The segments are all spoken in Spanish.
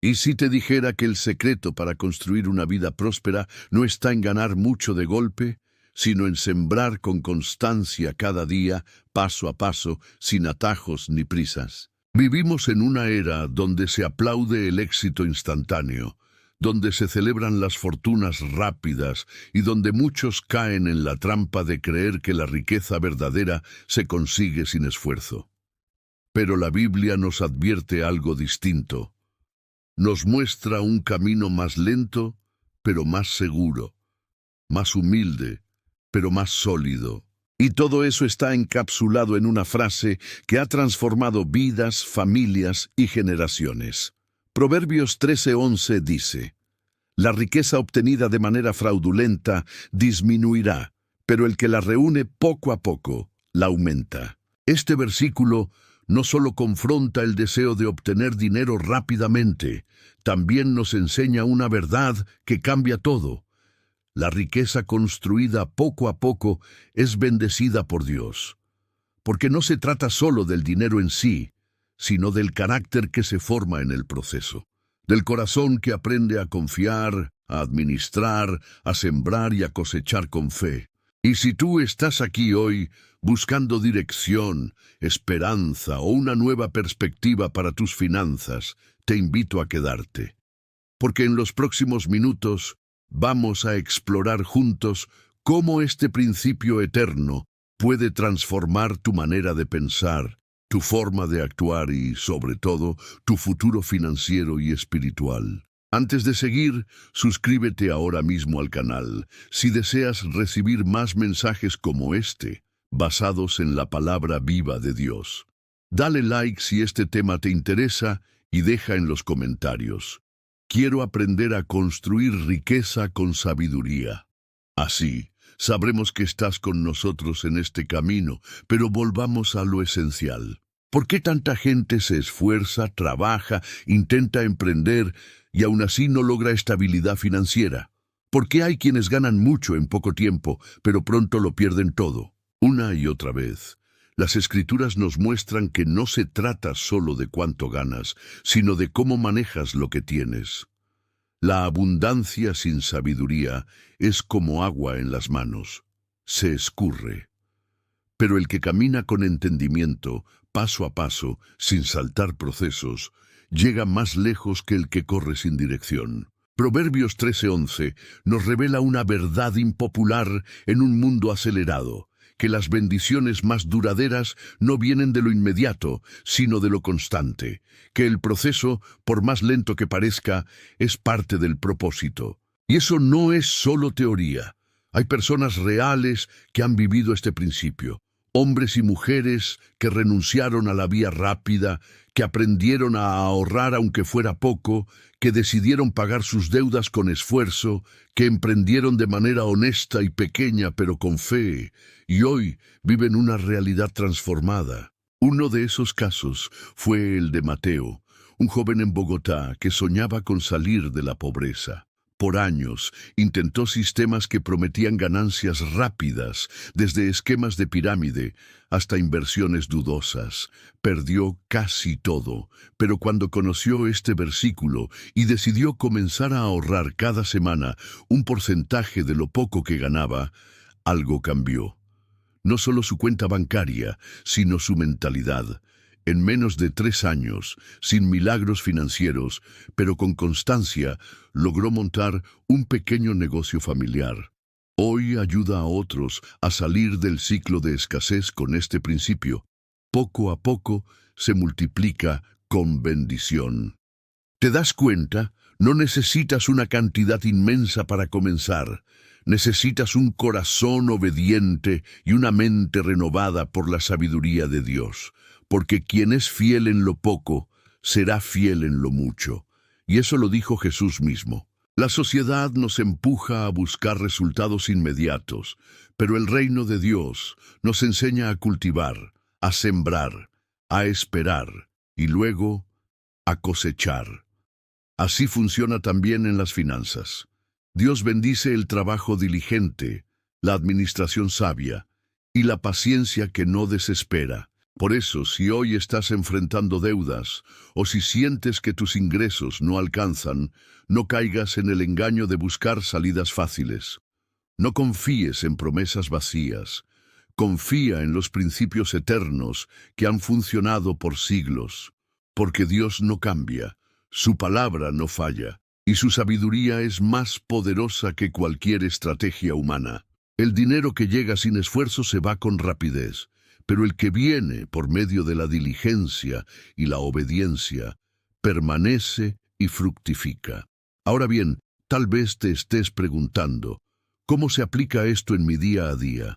¿Y si te dijera que el secreto para construir una vida próspera no está en ganar mucho de golpe, sino en sembrar con constancia cada día, paso a paso, sin atajos ni prisas? Vivimos en una era donde se aplaude el éxito instantáneo, donde se celebran las fortunas rápidas y donde muchos caen en la trampa de creer que la riqueza verdadera se consigue sin esfuerzo. Pero la Biblia nos advierte algo distinto. Nos muestra un camino más lento, pero más seguro, más humilde, pero más sólido. Y todo eso está encapsulado en una frase que ha transformado vidas, familias y generaciones. Proverbios 13:11 dice: la riqueza obtenida de manera fraudulenta disminuirá, pero el que la reúne poco a poco la aumenta. Este versículo no solo confronta el deseo de obtener dinero rápidamente, también nos enseña una verdad que cambia todo. La riqueza construida poco a poco es bendecida por Dios, porque no se trata solo del dinero en sí, sino del carácter que se forma en el proceso, del corazón que aprende a confiar, a administrar, a sembrar y a cosechar con fe. Y si tú estás aquí hoy buscando dirección, esperanza o una nueva perspectiva para tus finanzas, te invito a quedarte, porque en los próximos minutos vamos a explorar juntos cómo este principio eterno puede transformar tu manera de pensar, tu forma de actuar y, sobre todo, tu futuro financiero y espiritual. Antes de seguir, suscríbete ahora mismo al canal si deseas recibir más mensajes como este, basados en la palabra viva de Dios. Dale like si este tema te interesa y deja en los comentarios: quiero aprender a construir riqueza con sabiduría. Así, sabremos que estás con nosotros en este camino, pero volvamos a lo esencial. ¿Por qué tanta gente se esfuerza, trabaja, intenta emprender y aún así no logra estabilidad financiera? ¿Por qué hay quienes ganan mucho en poco tiempo, pero pronto lo pierden todo? Una y otra vez, las Escrituras nos muestran que no se trata solo de cuánto ganas, sino de cómo manejas lo que tienes. La abundancia sin sabiduría es como agua en las manos, se escurre. Pero el que camina con entendimiento, paso a paso, sin saltar procesos, llega más lejos que el que corre sin dirección. Proverbios 13:11 nos revela una verdad impopular en un mundo acelerado: que las bendiciones más duraderas no vienen de lo inmediato, sino de lo constante, que el proceso, por más lento que parezca, es parte del propósito. Y eso no es solo teoría. Hay personas reales que han vivido este principio. Hombres y mujeres que renunciaron a la vía rápida, que aprendieron a ahorrar aunque fuera poco, que decidieron pagar sus deudas con esfuerzo, que emprendieron de manera honesta y pequeña pero con fe, y hoy viven una realidad transformada. Uno de esos casos fue el de Mateo, un joven en Bogotá que soñaba con salir de la pobreza. Por años intentó sistemas que prometían ganancias rápidas, desde esquemas de pirámide hasta inversiones dudosas. Perdió casi todo, pero cuando conoció este versículo y decidió comenzar a ahorrar cada semana un porcentaje de lo poco que ganaba, algo cambió. No solo su cuenta bancaria, sino su mentalidad. En menos de 3 años, sin milagros financieros, pero con constancia, logró montar un pequeño negocio familiar. Hoy ayuda a otros a salir del ciclo de escasez con este principio. Poco a poco se multiplica con bendición. ¿Te das cuenta? No necesitas una cantidad inmensa para comenzar. Necesitas un corazón obediente y una mente renovada por la sabiduría de Dios. Porque quien es fiel en lo poco, será fiel en lo mucho. Y eso lo dijo Jesús mismo. La sociedad nos empuja a buscar resultados inmediatos, pero el reino de Dios nos enseña a cultivar, a sembrar, a esperar y luego a cosechar. Así funciona también en las finanzas. Dios bendice el trabajo diligente, la administración sabia y la paciencia que no desespera. Por eso, si hoy estás enfrentando deudas o si sientes que tus ingresos no alcanzan, no caigas en el engaño de buscar salidas fáciles. No confíes en promesas vacías. Confía en los principios eternos que han funcionado por siglos. Porque Dios no cambia, su palabra no falla, y su sabiduría es más poderosa que cualquier estrategia humana. El dinero que llega sin esfuerzo se va con rapidez, pero el que viene por medio de la diligencia y la obediencia permanece y fructifica. Ahora bien, tal vez te estés preguntando, ¿cómo se aplica esto en mi día a día?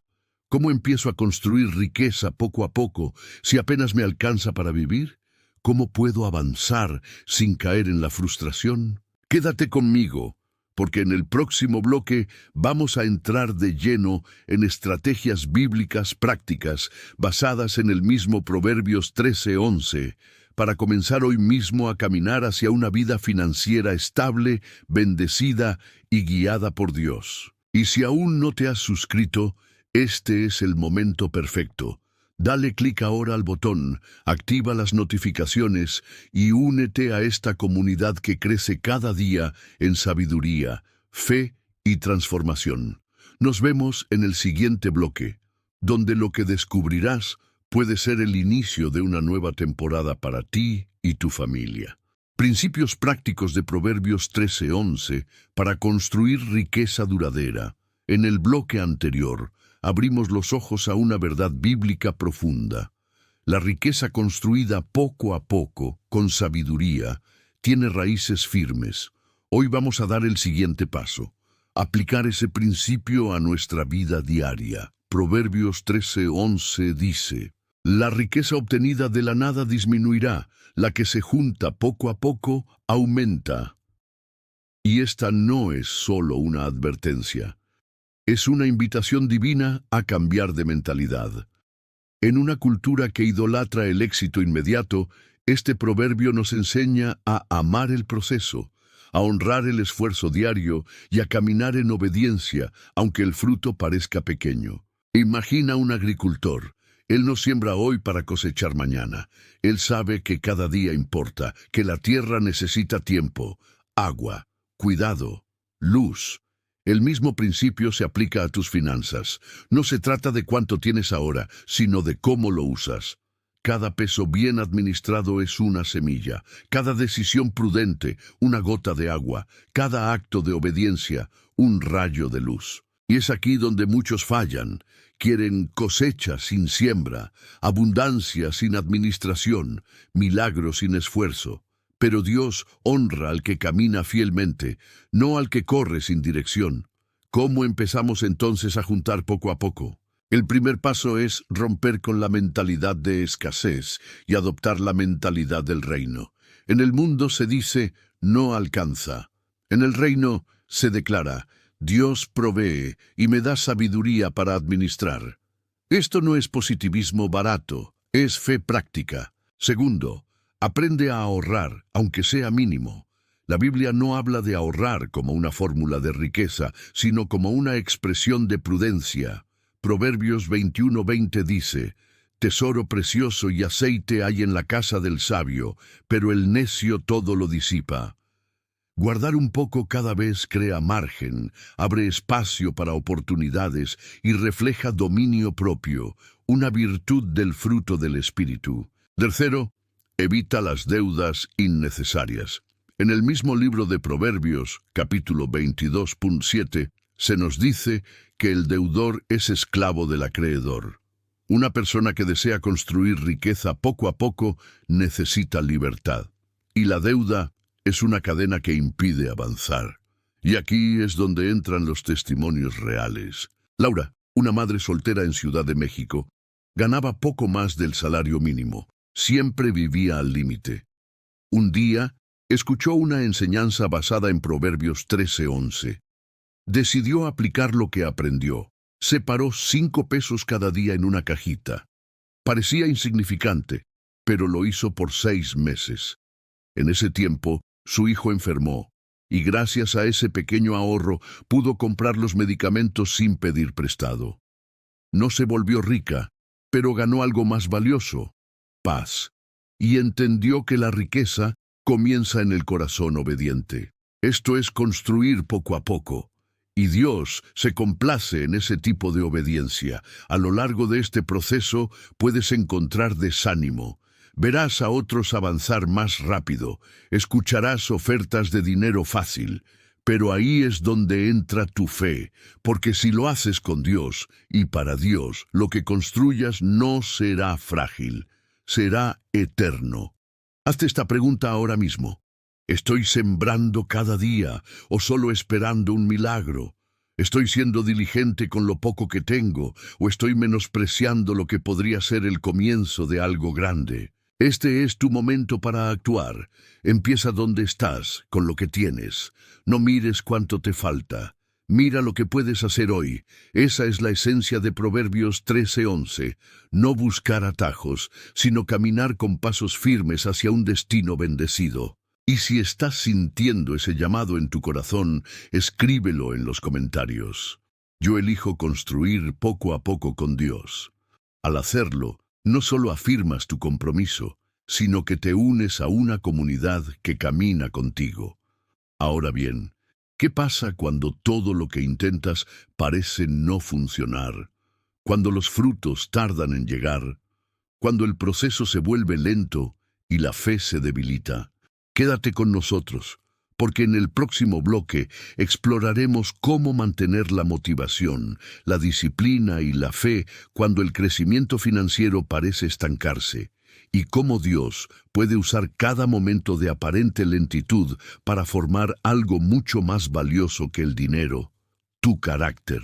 ¿Cómo empiezo a construir riqueza poco a poco si apenas me alcanza para vivir? ¿Cómo puedo avanzar sin caer en la frustración? Quédate conmigo, porque en el próximo bloque vamos a entrar de lleno en estrategias bíblicas prácticas basadas en el mismo Proverbios 13:11, para comenzar hoy mismo a caminar hacia una vida financiera estable, bendecida y guiada por Dios. Y si aún no te has suscrito, este es el momento perfecto. Dale clic ahora al botón, activa las notificaciones y únete a esta comunidad que crece cada día en sabiduría, fe y transformación. Nos vemos en el siguiente bloque, donde lo que descubrirás puede ser el inicio de una nueva temporada para ti y tu familia. Principios prácticos de Proverbios 13:11 para construir riqueza duradera. En el bloque anterior, abrimos los ojos a una verdad bíblica profunda. La riqueza construida poco a poco, con sabiduría, tiene raíces firmes. Hoy vamos a dar el siguiente paso, aplicar ese principio a nuestra vida diaria. Proverbios 13:11 dice, la riqueza obtenida de la nada disminuirá, la que se junta poco a poco aumenta. Y esta no es solo una advertencia. Es una invitación divina a cambiar de mentalidad. En una cultura que idolatra el éxito inmediato, este proverbio nos enseña a amar el proceso, a honrar el esfuerzo diario y a caminar en obediencia, aunque el fruto parezca pequeño. Imagina un agricultor. Él no siembra hoy para cosechar mañana. Él sabe que cada día importa, que la tierra necesita tiempo, agua, cuidado, luz. El mismo principio se aplica a tus finanzas. No se trata de cuánto tienes ahora, sino de cómo lo usas. Cada peso bien administrado es una semilla, cada decisión prudente, una gota de agua, cada acto de obediencia, un rayo de luz. Y es aquí donde muchos fallan. Quieren cosecha sin siembra, abundancia sin administración, milagro sin esfuerzo. Pero Dios honra al que camina fielmente, no al que corre sin dirección. ¿Cómo empezamos entonces a juntar poco a poco? El primer paso es romper con la mentalidad de escasez y adoptar la mentalidad del reino. En el mundo se dice, no alcanza. En el reino se declara, Dios provee y me da sabiduría para administrar. Esto no es positivismo barato, es fe práctica. Segundo, aprende a ahorrar, aunque sea mínimo. La Biblia no habla de ahorrar como una fórmula de riqueza, sino como una expresión de prudencia. Proverbios 21:20 dice, tesoro precioso y aceite hay en la casa del sabio, pero el necio todo lo disipa. Guardar un poco cada vez crea margen, abre espacio para oportunidades y refleja dominio propio, una virtud del fruto del Espíritu. Tercero, evita las deudas innecesarias. En el mismo libro de Proverbios, capítulo 22:7, se nos dice que el deudor es esclavo del acreedor. Una persona que desea construir riqueza poco a poco necesita libertad. Y la deuda es una cadena que impide avanzar. Y aquí es donde entran los testimonios reales. Laura, una madre soltera en Ciudad de México, ganaba poco más del salario mínimo. Siempre vivía al límite. Un día, escuchó una enseñanza basada en Proverbios 13:11. Decidió aplicar lo que aprendió. Separó 5 pesos cada día en una cajita. Parecía insignificante, pero lo hizo por 6 meses. En ese tiempo, su hijo enfermó, y gracias a ese pequeño ahorro pudo comprar los medicamentos sin pedir prestado. No se volvió rica, pero ganó algo más valioso, paz. Y entendió que la riqueza comienza en el corazón obediente. Esto es construir poco a poco. Y Dios se complace en ese tipo de obediencia. A lo largo de este proceso puedes encontrar desánimo. Verás a otros avanzar más rápido. Escucharás ofertas de dinero fácil. Pero ahí es donde entra tu fe, porque si lo haces con Dios y para Dios, lo que construyas no será frágil, será eterno. Hazte esta pregunta ahora mismo. ¿Estoy sembrando cada día o solo esperando un milagro? ¿Estoy siendo diligente con lo poco que tengo o estoy menospreciando lo que podría ser el comienzo de algo grande? Este es tu momento para actuar. Empieza donde estás, con lo que tienes. No mires cuánto te falta. Mira lo que puedes hacer hoy. Esa es la esencia de Proverbios 13:11. No buscar atajos, sino caminar con pasos firmes hacia un destino bendecido. Y si estás sintiendo ese llamado en tu corazón, escríbelo en los comentarios. Yo elijo construir poco a poco con Dios. Al hacerlo, no solo afirmas tu compromiso, sino que te unes a una comunidad que camina contigo. Ahora bien, ¿qué pasa cuando todo lo que intentas parece no funcionar? Cuando los frutos tardan en llegar, cuando el proceso se vuelve lento y la fe se debilita. Quédate con nosotros, porque en el próximo bloque exploraremos cómo mantener la motivación, la disciplina y la fe cuando el crecimiento financiero parece estancarse, y cómo Dios puede usar cada momento de aparente lentitud para formar algo mucho más valioso que el dinero, tu carácter.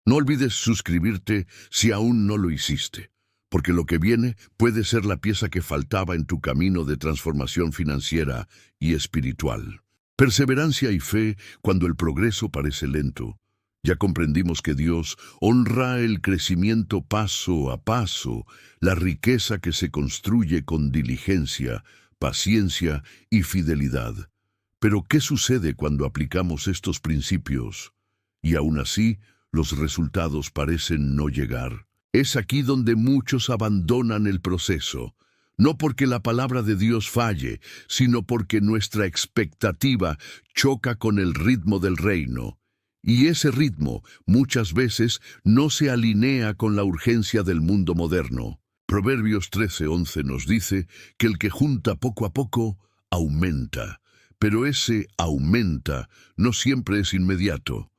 No olvides suscribirte si aún no lo hiciste, porque lo que viene puede ser la pieza que faltaba en tu camino de transformación financiera y espiritual. Perseverancia y fe cuando el progreso parece lento. Ya comprendimos que Dios honra el crecimiento paso a paso, la riqueza que se construye con diligencia, paciencia y fidelidad. Pero ¿qué sucede cuando aplicamos estos principios? Y aún así, los resultados parecen no llegar. Es aquí donde muchos abandonan el proceso, no porque la palabra de Dios falle, sino porque nuestra expectativa choca con el ritmo del reino. Y ese ritmo muchas veces no se alinea con la urgencia del mundo moderno. Proverbios 13:11 nos dice que el que junta poco a poco, aumenta. Pero ese aumenta no siempre es inmediato.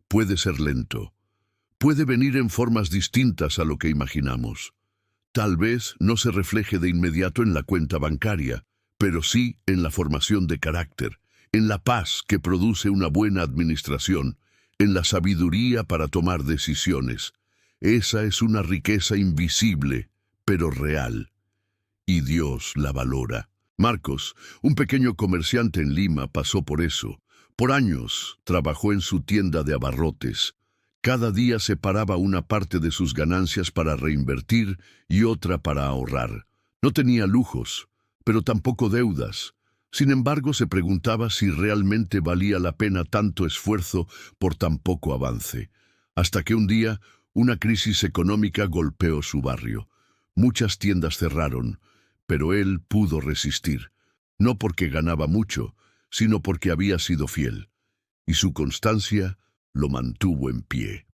Puede ser lento. Puede venir en formas distintas a lo que imaginamos. Tal vez no se refleje de inmediato en la cuenta bancaria, pero sí en la formación de carácter, en la paz que produce una buena administración, en la sabiduría para tomar decisiones. Esa es una riqueza invisible, pero real. Y Dios la valora. Marcos, un pequeño comerciante en Lima, pasó por eso. Por años trabajó en su tienda de abarrotes. Cada día separaba una parte de sus ganancias para reinvertir y otra para ahorrar. No tenía lujos, pero tampoco deudas. Sin embargo, se preguntaba si realmente valía la pena tanto esfuerzo por tan poco avance. Hasta que un día, una crisis económica golpeó su barrio. Muchas tiendas cerraron, pero él pudo resistir. No porque ganaba mucho, sino porque había sido fiel. Y su constancia lo mantuvo en pie.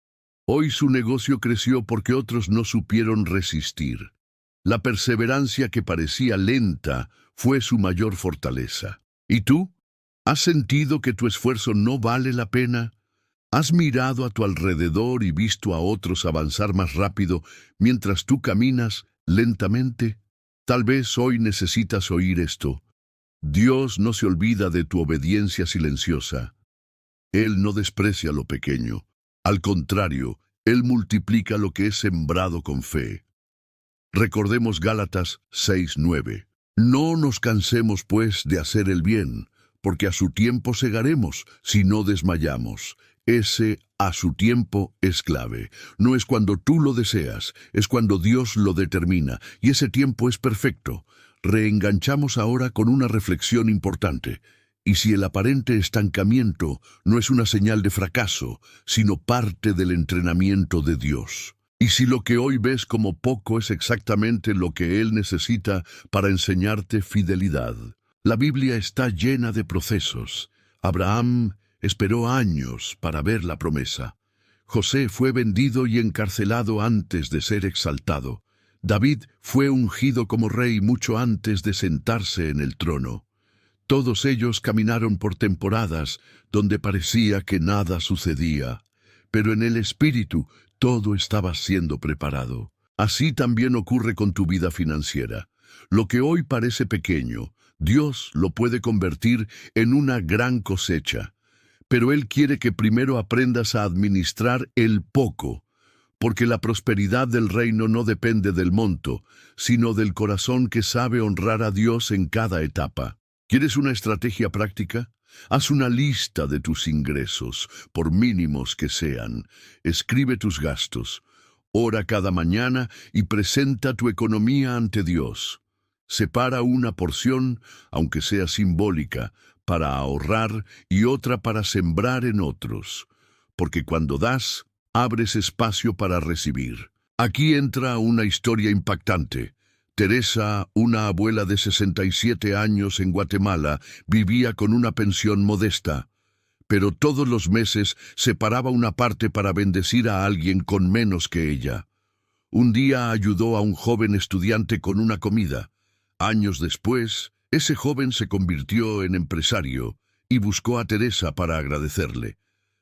Hoy su negocio creció porque otros no supieron resistir. La perseverancia que parecía lenta fue su mayor fortaleza. ¿Y tú? ¿Has sentido que tu esfuerzo no vale la pena? ¿Has mirado a tu alrededor y visto a otros avanzar más rápido mientras tú caminas lentamente? Tal vez hoy necesitas oír esto. Dios no se olvida de tu obediencia silenciosa. Él no desprecia lo pequeño. Al contrario, Él multiplica lo que es sembrado con fe. Recordemos Gálatas 6:9. No nos cansemos, pues, de hacer el bien, porque a su tiempo segaremos, si no desmayamos. Ese a su tiempo es clave. No es cuando tú lo deseas, es cuando Dios lo determina, y ese tiempo es perfecto. Reenganchamos ahora con una reflexión importante. Y si el aparente estancamiento no es una señal de fracaso, sino parte del entrenamiento de Dios. Y si lo que hoy ves como poco es exactamente lo que Él necesita para enseñarte fidelidad. La Biblia está llena de procesos. Abraham esperó años para ver la promesa. José fue vendido y encarcelado antes de ser exaltado. David fue ungido como rey mucho antes de sentarse en el trono. Todos ellos caminaron por temporadas donde parecía que nada sucedía, pero en el espíritu todo estaba siendo preparado. Así también ocurre con tu vida financiera. Lo que hoy parece pequeño, Dios lo puede convertir en una gran cosecha. Pero Él quiere que primero aprendas a administrar el poco, porque la prosperidad del reino no depende del monto, sino del corazón que sabe honrar a Dios en cada etapa. ¿Quieres una estrategia práctica? Haz una lista de tus ingresos, por mínimos que sean. Escribe tus gastos. Ora cada mañana y presenta tu economía ante Dios. Separa una porción, aunque sea simbólica, para ahorrar y otra para sembrar en otros. Porque cuando das, abres espacio para recibir. Aquí entra una historia impactante. Teresa, una abuela de 67 años en Guatemala, vivía con una pensión modesta, pero todos los meses separaba una parte para bendecir a alguien con menos que ella. Un día ayudó a un joven estudiante con una comida. Años después, ese joven se convirtió en empresario y buscó a Teresa para agradecerle.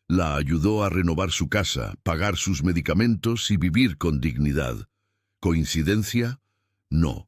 La ayudó a renovar su casa, pagar sus medicamentos y vivir con dignidad. ¿Coincidencia? No.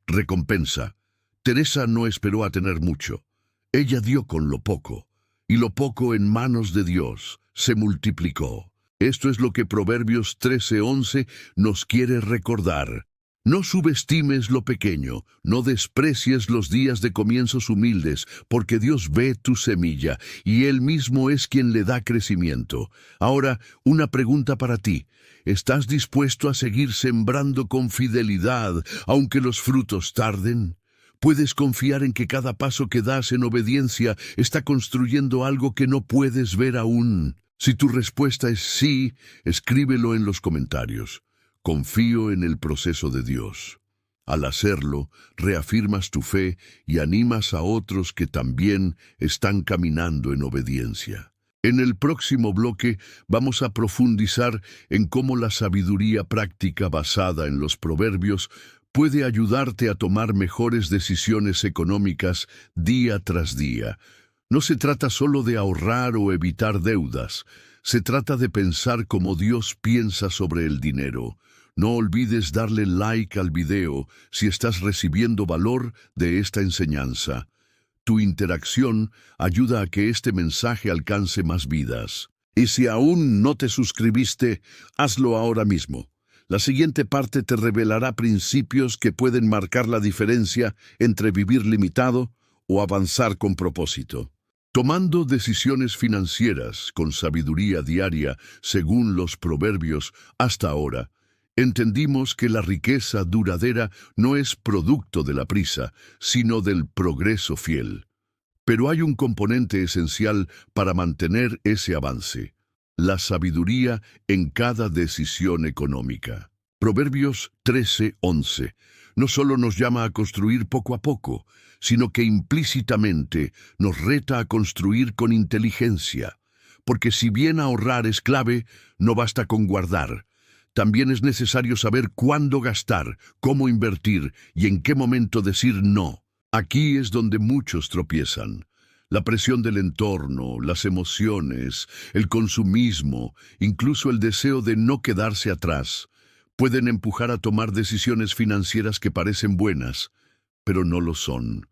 Recompensa. Teresa no esperó a tener mucho. Ella dio con lo poco, y lo poco en manos de Dios se multiplicó. Esto es lo que Proverbios 13:11 nos quiere recordar. No subestimes lo pequeño, no desprecies los días de comienzos humildes, porque Dios ve tu semilla, y Él mismo es quien le da crecimiento. Ahora, una pregunta para ti. ¿Estás dispuesto a seguir sembrando con fidelidad, aunque los frutos tarden? ¿Puedes confiar en que cada paso que das en obediencia está construyendo algo que no puedes ver aún? Si tu respuesta es sí, escríbelo en los comentarios. Confío en el proceso de Dios. Al hacerlo, reafirmas tu fe y animas a otros que también están caminando en obediencia. En el próximo bloque vamos a profundizar en cómo la sabiduría práctica basada en los proverbios puede ayudarte a tomar mejores decisiones económicas día tras día. No se trata solo de ahorrar o evitar deudas, se trata de pensar como Dios piensa sobre el dinero. No olvides darle like al video si estás recibiendo valor de esta enseñanza. Tu interacción ayuda a que este mensaje alcance más vidas. Y si aún no te suscribiste, hazlo ahora mismo. La siguiente parte te revelará principios que pueden marcar la diferencia entre vivir limitado o avanzar con propósito. Tomando decisiones financieras con sabiduría diaria según los proverbios hasta ahora, entendimos que la riqueza duradera no es producto de la prisa, sino del progreso fiel. Pero hay un componente esencial para mantener ese avance: la sabiduría en cada decisión económica. Proverbios 13:11 no solo nos llama a construir poco a poco, sino que implícitamente nos reta a construir con inteligencia. Porque si bien ahorrar es clave, no basta con guardar. También es necesario saber cuándo gastar, cómo invertir y en qué momento decir no. Aquí es donde muchos tropiezan. La presión del entorno, las emociones, el consumismo, incluso el deseo de no quedarse atrás, pueden empujar a tomar decisiones financieras que parecen buenas, pero no lo son.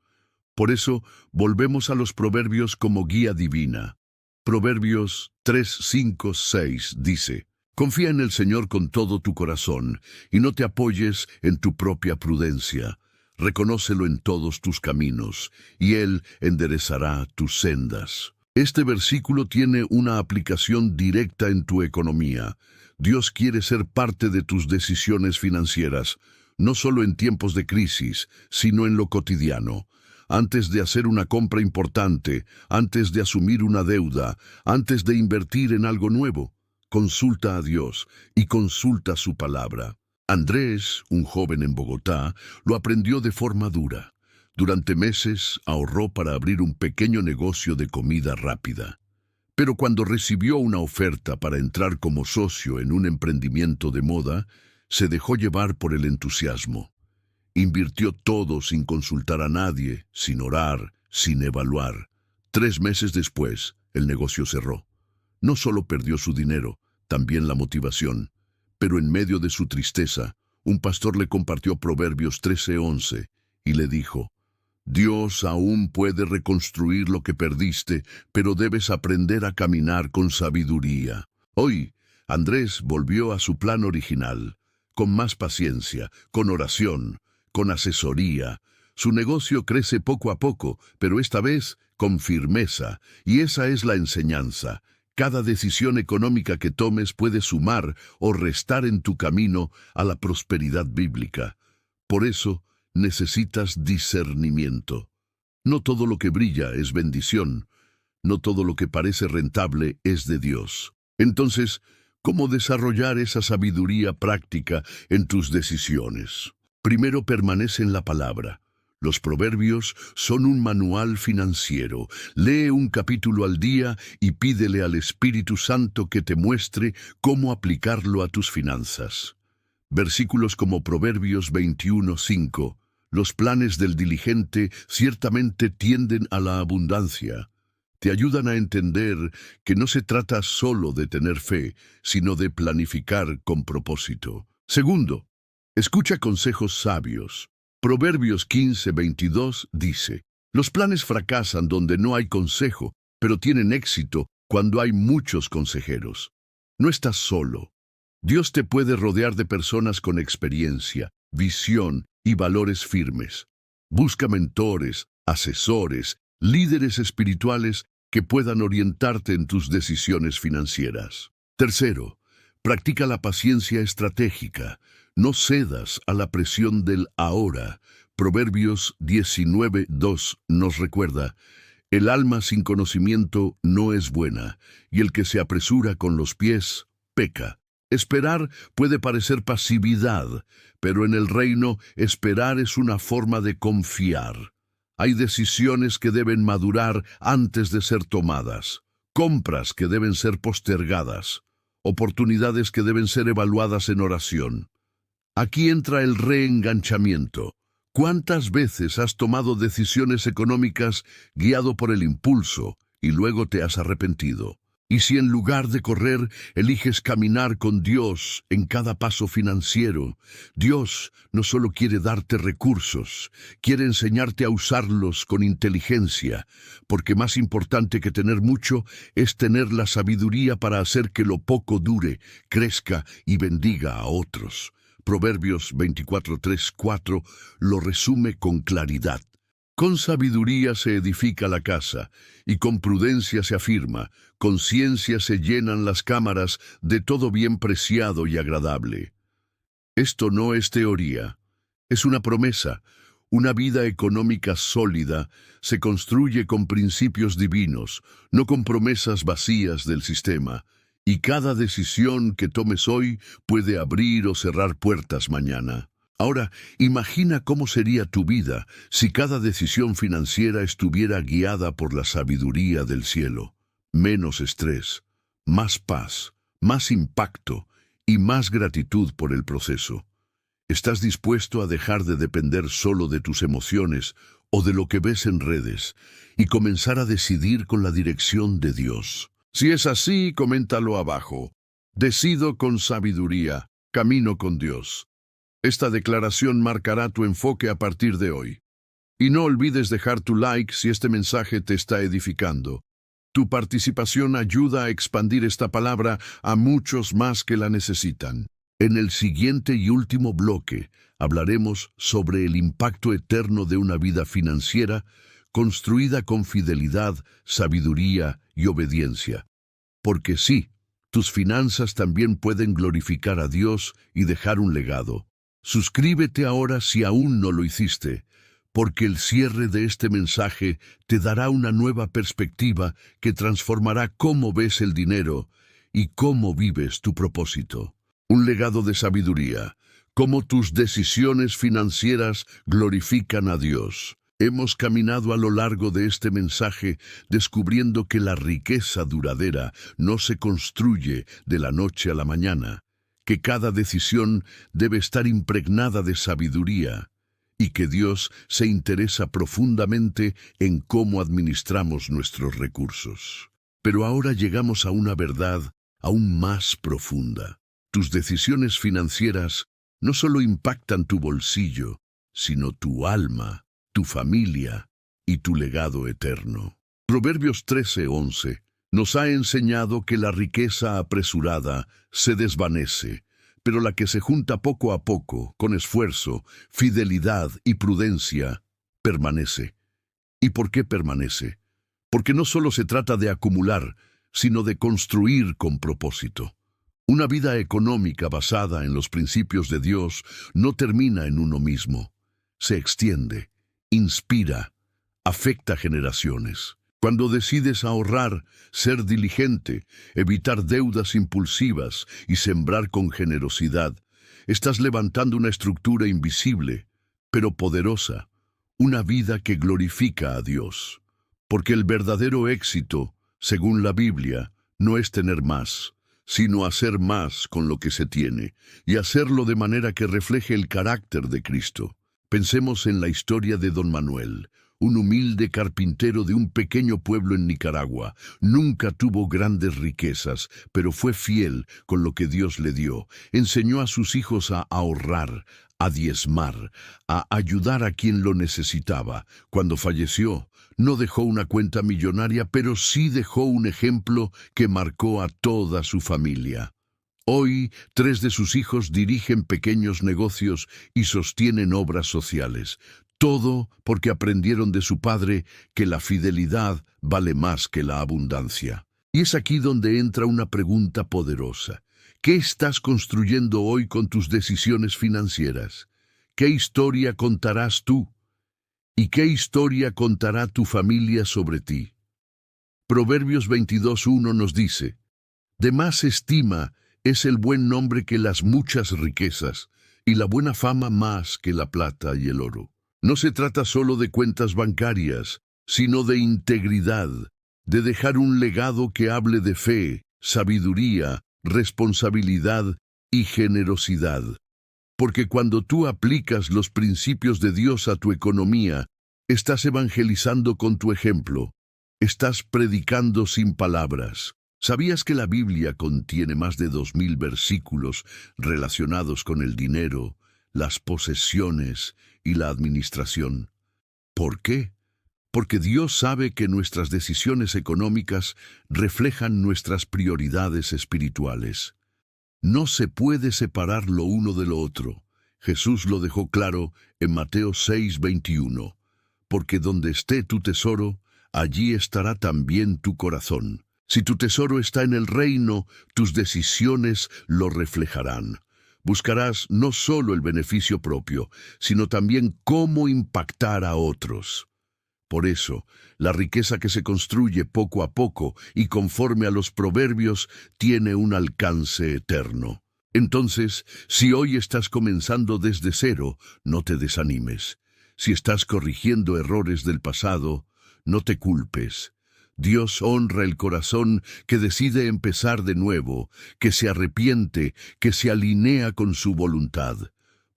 Por eso, volvemos a los proverbios como guía divina. Proverbios 3, 5, 6 dice: Confía en el Señor con todo tu corazón y no te apoyes en tu propia prudencia. Reconócelo en todos tus caminos, y Él enderezará tus sendas. Este versículo tiene una aplicación directa en tu economía. Dios quiere ser parte de tus decisiones financieras, no solo en tiempos de crisis, sino en lo cotidiano. Antes de hacer una compra importante, antes de asumir una deuda, antes de invertir en algo nuevo, consulta a Dios y consulta su palabra. Andrés, un joven en Bogotá, lo aprendió de forma dura. Durante meses ahorró para abrir un pequeño negocio de comida rápida. Pero cuando recibió una oferta para entrar como socio en un emprendimiento de moda, se dejó llevar por el entusiasmo. Invirtió todo sin consultar a nadie, sin orar, sin evaluar. 3 meses después, el negocio cerró. No solo perdió su dinero, también la motivación. Pero en medio de su tristeza, un pastor le compartió Proverbios 13:11 y le dijo: Dios aún puede reconstruir lo que perdiste, pero debes aprender a caminar con sabiduría. Hoy, Andrés volvió a su plan original, con más paciencia, con oración, con asesoría. Su negocio crece poco a poco, pero esta vez con firmeza, y esa es la enseñanza. Cada decisión económica que tomes puede sumar o restar en tu camino a la prosperidad bíblica. Por eso, necesitas discernimiento. No todo lo que brilla es bendición. No todo lo que parece rentable es de Dios. Entonces, ¿cómo desarrollar esa sabiduría práctica en tus decisiones? Primero, permanece en la palabra. Los proverbios son un manual financiero. Lee un capítulo al día y pídele al Espíritu Santo que te muestre cómo aplicarlo a tus finanzas. Versículos como Proverbios 21:5. Los planes del diligente ciertamente tienden a la abundancia. Te ayudan a entender que no se trata solo de tener fe, sino de planificar con propósito. Segundo, escucha consejos sabios. Proverbios 15:22 dice: Los planes fracasan donde no hay consejo, pero tienen éxito cuando hay muchos consejeros. No estás solo. Dios te puede rodear de personas con experiencia, visión y valores firmes. Busca mentores, asesores, líderes espirituales que puedan orientarte en tus decisiones financieras. Tercero, practica la paciencia estratégica. No cedas a la presión del ahora. Proverbios 19:2 nos recuerda: el alma sin conocimiento no es buena, y el que se apresura con los pies peca. Esperar puede parecer pasividad, pero en el reino esperar es una forma de confiar. Hay decisiones que deben madurar antes de ser tomadas, compras que deben ser postergadas, oportunidades que deben ser evaluadas en oración. Aquí entra el reenganchamiento. ¿Cuántas veces has tomado decisiones económicas guiado por el impulso y luego te has arrepentido? Y si en lugar de correr, eliges caminar con Dios en cada paso financiero, Dios no solo quiere darte recursos, quiere enseñarte a usarlos con inteligencia, porque más importante que tener mucho es tener la sabiduría para hacer que lo poco dure, crezca y bendiga a otros. Proverbios 24:3-4 lo resume con claridad. Con sabiduría se edifica la casa, y con prudencia se afirma, con ciencia se llenan las cámaras de todo bien preciado y agradable. Esto no es teoría, es una promesa. Una vida económica sólida se construye con principios divinos, no con promesas vacías del sistema, y cada decisión que tomes hoy puede abrir o cerrar puertas mañana. Ahora, imagina cómo sería tu vida si cada decisión financiera estuviera guiada por la sabiduría del cielo. Menos estrés, más paz, más impacto y más gratitud por el proceso. ¿Estás dispuesto a dejar de depender solo de tus emociones o de lo que ves en redes y comenzar a decidir con la dirección de Dios? Si es así, coméntalo abajo. Decido con sabiduría, camino con Dios. Esta declaración marcará tu enfoque a partir de hoy. Y no olvides dejar tu like si este mensaje te está edificando. Tu participación ayuda a expandir esta palabra a muchos más que la necesitan. En el siguiente y último bloque hablaremos sobre el impacto eterno de una vida financiera construida con fidelidad, sabiduría y obediencia. Porque sí, tus finanzas también pueden glorificar a Dios y dejar un legado. Suscríbete ahora si aún no lo hiciste, porque el cierre de este mensaje te dará una nueva perspectiva que transformará cómo ves el dinero y cómo vives tu propósito. Un legado de sabiduría, cómo tus decisiones financieras glorifican a Dios. Hemos caminado a lo largo de este mensaje descubriendo que la riqueza duradera no se construye de la noche a la mañana, que cada decisión debe estar impregnada de sabiduría y que Dios se interesa profundamente en cómo administramos nuestros recursos. Pero ahora llegamos a una verdad aún más profunda. Tus decisiones financieras no solo impactan tu bolsillo, sino tu alma, tu familia y tu legado eterno. Proverbios 13:11 nos ha enseñado que la riqueza apresurada se desvanece, pero la que se junta poco a poco, con esfuerzo, fidelidad y prudencia, permanece. ¿Y por qué permanece? Porque no solo se trata de acumular, sino de construir con propósito. Una vida económica basada en los principios de Dios no termina en uno mismo. Se extiende, inspira, afecta generaciones. Cuando decides ahorrar, ser diligente, evitar deudas impulsivas y sembrar con generosidad, estás levantando una estructura invisible, pero poderosa, una vida que glorifica a Dios. Porque el verdadero éxito, según la Biblia, no es tener más, sino hacer más con lo que se tiene, y hacerlo de manera que refleje el carácter de Cristo. Pensemos en la historia de Don Manuel, un humilde carpintero de un pequeño pueblo en Nicaragua. Nunca tuvo grandes riquezas, pero fue fiel con lo que Dios le dio. Enseñó a sus hijos a ahorrar, a diezmar, a ayudar a quien lo necesitaba. Cuando falleció, no dejó una cuenta millonaria, pero sí dejó un ejemplo que marcó a toda su familia. Hoy, 3 de sus hijos dirigen pequeños negocios y sostienen obras sociales. Todo porque aprendieron de su padre que la fidelidad vale más que la abundancia. Y es aquí donde entra una pregunta poderosa. ¿Qué estás construyendo hoy con tus decisiones financieras? ¿Qué historia contarás tú? ¿Y qué historia contará tu familia sobre ti? Proverbios 22:1 nos dice: de más estima es el buen nombre que las muchas riquezas, y la buena fama más que la plata y el oro. No se trata solo de cuentas bancarias, sino de integridad, de dejar un legado que hable de fe, sabiduría, responsabilidad y generosidad. Porque cuando tú aplicas los principios de Dios a tu economía, estás evangelizando con tu ejemplo, estás predicando sin palabras. ¿Sabías que la Biblia contiene más de 2000 versículos relacionados con el dinero, las posesiones y la administración? ¿Por qué? Porque Dios sabe que nuestras decisiones económicas reflejan nuestras prioridades espirituales. No se puede separar lo uno de lo otro. Jesús lo dejó claro en Mateo 6:21. Porque donde esté tu tesoro, allí estará también tu corazón. Si tu tesoro está en el reino, tus decisiones lo reflejarán. Buscarás no solo el beneficio propio, sino también cómo impactar a otros. Por eso, la riqueza que se construye poco a poco y conforme a los proverbios tiene un alcance eterno. Entonces, si hoy estás comenzando desde cero, no te desanimes. Si estás corrigiendo errores del pasado, no te culpes. Dios honra el corazón que decide empezar de nuevo, que se arrepiente, que se alinea con su voluntad,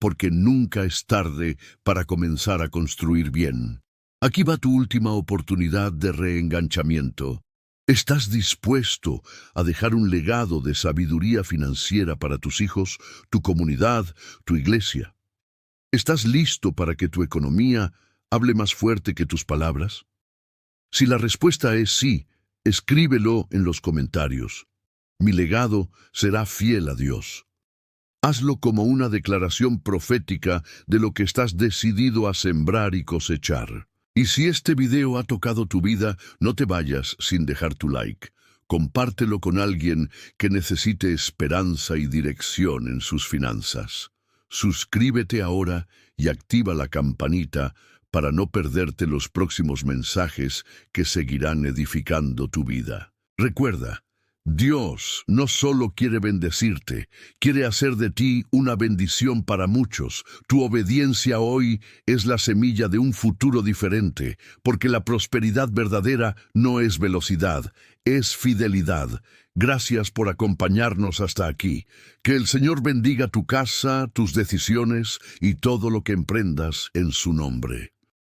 porque nunca es tarde para comenzar a construir bien. Aquí va tu última oportunidad de reenganchamiento. ¿Estás dispuesto a dejar un legado de sabiduría financiera para tus hijos, tu comunidad, tu iglesia? ¿Estás listo para que tu economía hable más fuerte que tus palabras? Si la respuesta es sí, escríbelo en los comentarios. Mi legado será fiel a Dios. Hazlo como una declaración profética de lo que estás decidido a sembrar y cosechar. Y si este video ha tocado tu vida, no te vayas sin dejar tu like. Compártelo con alguien que necesite esperanza y dirección en sus finanzas. Suscríbete ahora y activa la campanita para no perderte los próximos mensajes que seguirán edificando tu vida. Recuerda, Dios no solo quiere bendecirte, quiere hacer de ti una bendición para muchos. Tu obediencia hoy es la semilla de un futuro diferente, porque la prosperidad verdadera no es velocidad, es fidelidad. Gracias por acompañarnos hasta aquí. Que el Señor bendiga tu casa, tus decisiones y todo lo que emprendas en su nombre.